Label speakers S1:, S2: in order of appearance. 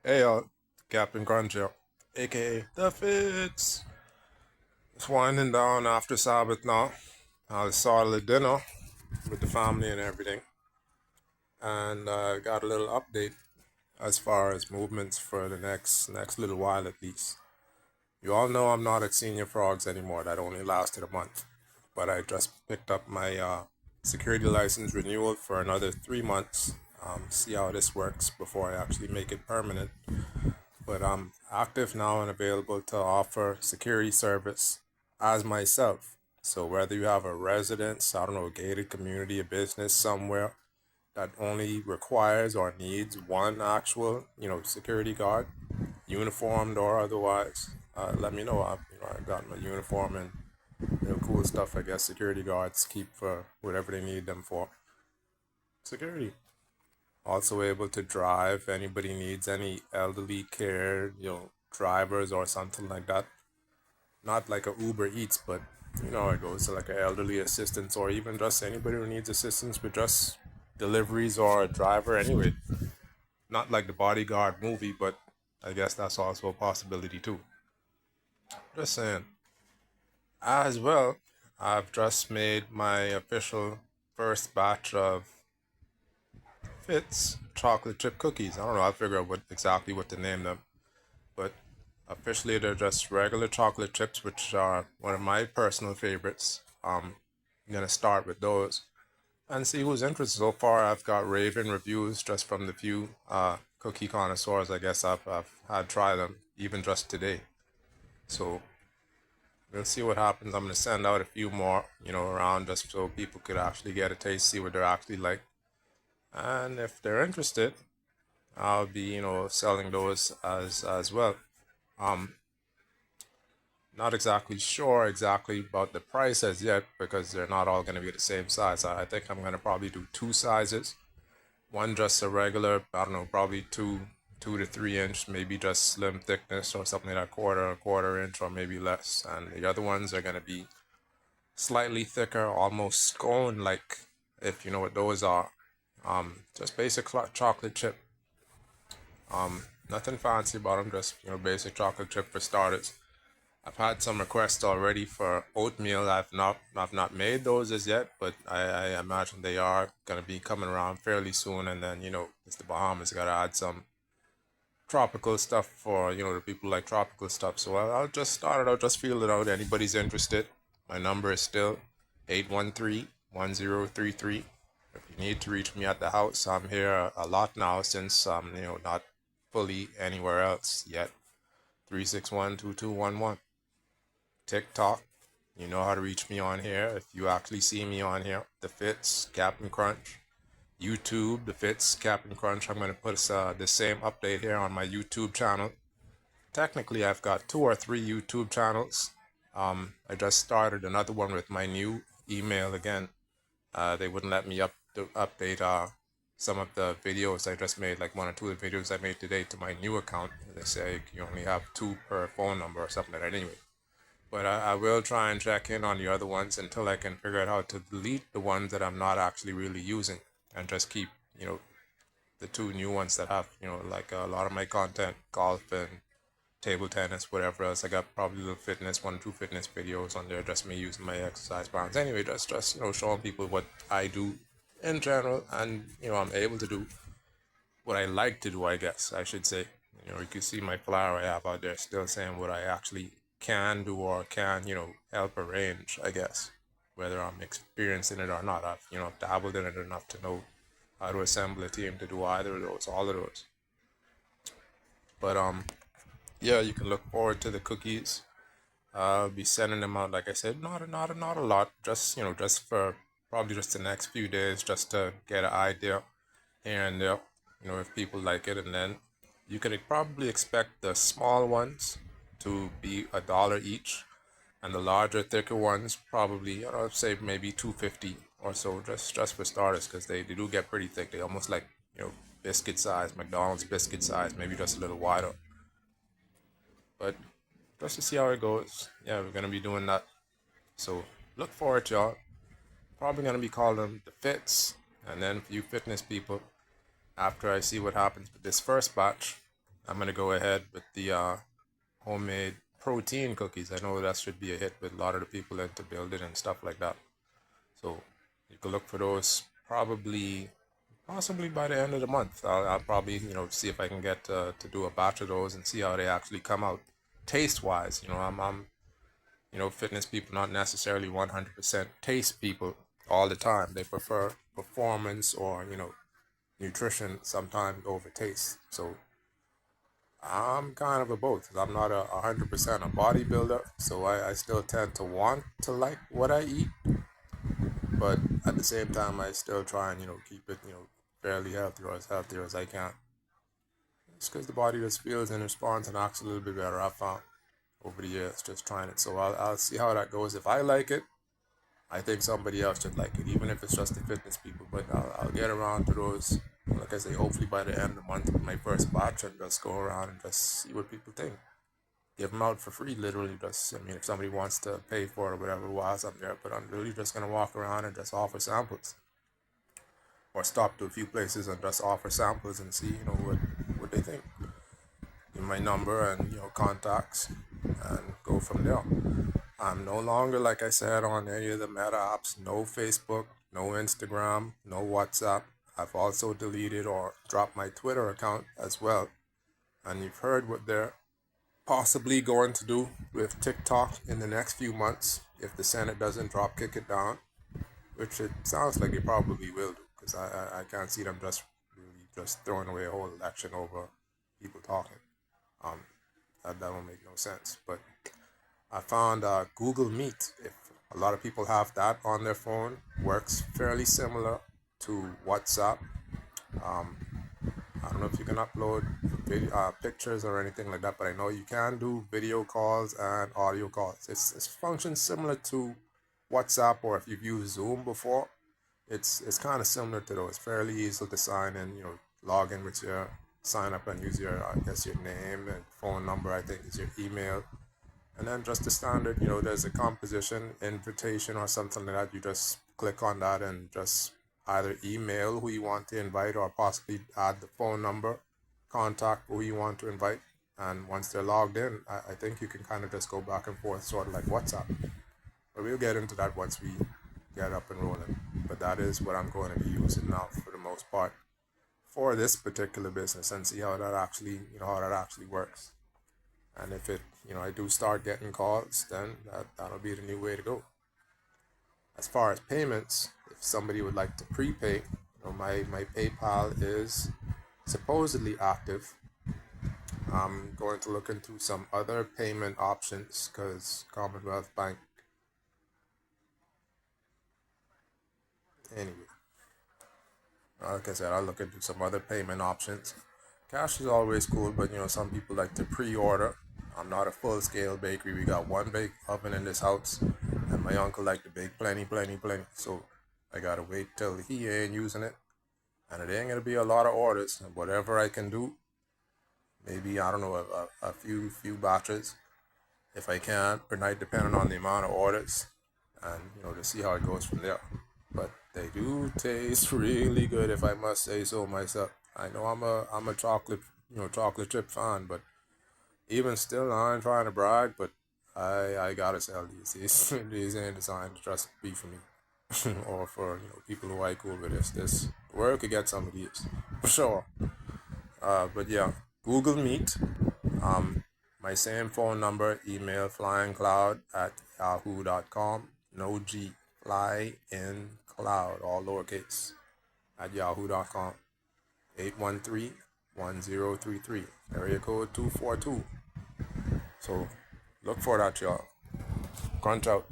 S1: Hey, Captain Crunch here, aka The Fits. It's winding down after Sabbath now. I saw the dinner with the family and everything, and got a little update as far as movements for the next little while at least. You all know I'm not at Senior Frogs anymore. That only lasted a month, but I just picked up my security license renewal for another 3 months. See how this works before I actually make it permanent. But I'm active now and available to offer security service as myself. So whether you have a residence, I don't know, a gated community, a business somewhere that only requires or needs one actual, security guard, uniformed or otherwise, let me know. I got my uniform and cool stuff. I guess security guards keep for whatever they need them for. Security. Also able to drive. Anybody needs any elderly care, drivers or something like that. Not like a Uber Eats, but it goes to like an elderly assistance or even just anybody who needs assistance with just deliveries or a driver anyway. Not like the Bodyguard movie, but I guess that's also a possibility too. Just saying. As well, I've just made my official first batch of Fitz chocolate chip cookies. I don't know, I'll figure out what to name them. But officially, they're just regular chocolate chips, which are one of my personal favorites. I'm gonna start with those and see who's interested. So far, I've got raving reviews just from the few cookie connoisseurs. I guess I've had tried them even just today. So we'll see what happens. I'm gonna send out a few more, around just so people could actually get a taste, see what they're actually like, and if they're interested, I'll be, selling those as well. Um, Not exactly sure exactly about the price as yet because they're not all going to be the same size. I think I'm going to probably do two sizes. One just a regular, I don't know, probably 2 to 3 inch, maybe just slim thickness or something like that, a quarter inch or maybe less. And the other ones are going to be slightly thicker, almost scone like, if you know what those are. Just basic chocolate chip. Nothing fancy about them, just basic chocolate chip for starters. I've had some requests already for oatmeal. I've not made those as yet, but I imagine they are gonna be coming around fairly soon. And then it's the Bahamas. Gotta add some tropical stuff for the people who like tropical stuff. So I'll just start it out, just feel it out. Anybody's interested, my number is still 813-1033. If you need to reach me at the house, I'm here a lot now since not fully anywhere else yet. 361-2211. TikTok. You know how to reach me on here. If you actually see me on here, The Fits, Captain Crunch. YouTube, The Fits, Captain Crunch. I'm going to put the same update here on my YouTube channel. Technically, I've got 2 or 3 YouTube channels. I just started another one with my new email again. They wouldn't let me update some of the videos I just made, like 1 or 2 of the videos I made today to my new account. They say you only have 2 per phone number or something like that. Anyway, but I will try and check in on the other ones until I can figure out how to delete the ones that I'm not actually really using and just keep, the 2 new ones that have, like a lot of my content, golf and table tennis, whatever else. I got probably little fitness, 1 or 2 fitness videos on there, just me using my exercise bands. Anyway, just showing people what I do in general, and I'm able to do what I like to do, I guess I should say. You can see my flyer I have out there still saying what I actually can do or can, help arrange, I guess. Whether I'm experienced in it or not, I've, dabbled in it enough to know how to assemble a team to do either of those, all of those. But yeah, you can look forward to the cookies. I'll be sending them out, like I said, not a lot, just just for probably just the next few days, just to get an idea here and there, if people like it. And then you could probably expect the small ones to be $1 each, and the larger, thicker ones probably, I'd say maybe 250 or so, just for starters, because they do get pretty thick. They almost like biscuit size, McDonald's biscuit size, maybe just a little wider. But just to see how it goes, yeah, we're gonna be doing that. So look forward to y'all. Probably gonna be calling them the Fits, and then for you fitness people, after I see what happens with this first batch, I'm gonna go ahead with the homemade protein cookies. I know that should be a hit with a lot of the people into building and stuff like that. So you can look for those possibly by the end of the month. I'll probably see if I can get to do a batch of those and see how they actually come out taste wise. I'm fitness people not necessarily 100% taste people all the time. They prefer performance or nutrition sometimes over taste. So I'm kind of a both. I'm not 100% a bodybuilder, so I still tend to want to like what I eat, but at the same time, I still try and keep it fairly healthy or as healthy as I can. It's because the body just feels and responds and acts a little bit better. I found over the years just trying it, so I'll see how that goes. If I like it, I think somebody else should like it, even if it's just the fitness people. But I'll get around to those, like I say, hopefully by the end of the month with my first batch and just go around and just see what people think. Give them out for free, literally. Just, I mean, if somebody wants to pay for it or whatever, whilst I'm there, but I'm really just gonna walk around and just offer samples, or stop to a few places and just offer samples and see, what they think. Give my number and contacts, and go from there. I'm no longer, like I said, on any of the meta apps. No Facebook, no Instagram, no WhatsApp. I've also deleted or dropped my Twitter account as well. And you've heard what they're possibly going to do with TikTok in the next few months if the Senate doesn't kick it down, which it sounds like they probably will do, because I can't see them just really just throwing away a whole election over people talking. Um, that don't make no sense. But I found Google Meet. If a lot of people have that on their phone, works fairly similar to WhatsApp. Um, I don't know if you can upload pictures or anything like that, but I know you can do video calls and audio calls. It's functions similar to WhatsApp, or if you've used Zoom before, it's kind of similar to those. Fairly easy to sign in. Log in with your sign up and use your your name and phone number. I think is your email, and then just the standard. There's a composition invitation or something like that. You just click on that and just either email who you want to invite or possibly add the phone number, contact who you want to invite. And once they're logged in, I think you can kind of just go back and forth, sort of like WhatsApp. But we'll get into that once we get up and rolling. But that is what I'm going to be using now for the most part for this particular business, and see how that actually, works. And if I do start getting calls, then that'll be the new way to go. As far as payments, if somebody would like to prepay, my PayPal is supposedly active. I'm going to look into some other payment options, because Commonwealth Bank. Anyway, like I said, I'll look into some other payment options. Cash is always cool, but some people like to pre-order. I'm not a full-scale bakery. We got one bake oven in this house, and my uncle like to bake plenty. So I gotta wait till he ain't using it, and it ain't gonna be a lot of orders. Whatever I can do, maybe I don't know, a few batches if I can per night, depending on the amount of orders, and to see how it goes from there. But they do taste really good, if I must say so myself. I know I'm a chocolate chip fan, but even still, I ain't trying to brag, but I gotta sell these. These ain't designed to just be for me or for people who are cool with this. Where I could get some of these for sure. But yeah, Google Meet. My same phone number, email flyingcloud@yahoo.com. No G, fly in cloud, all lowercase, at yahoo.com. 813-1033. Area code 242. So look for that, y'all. Crunch out.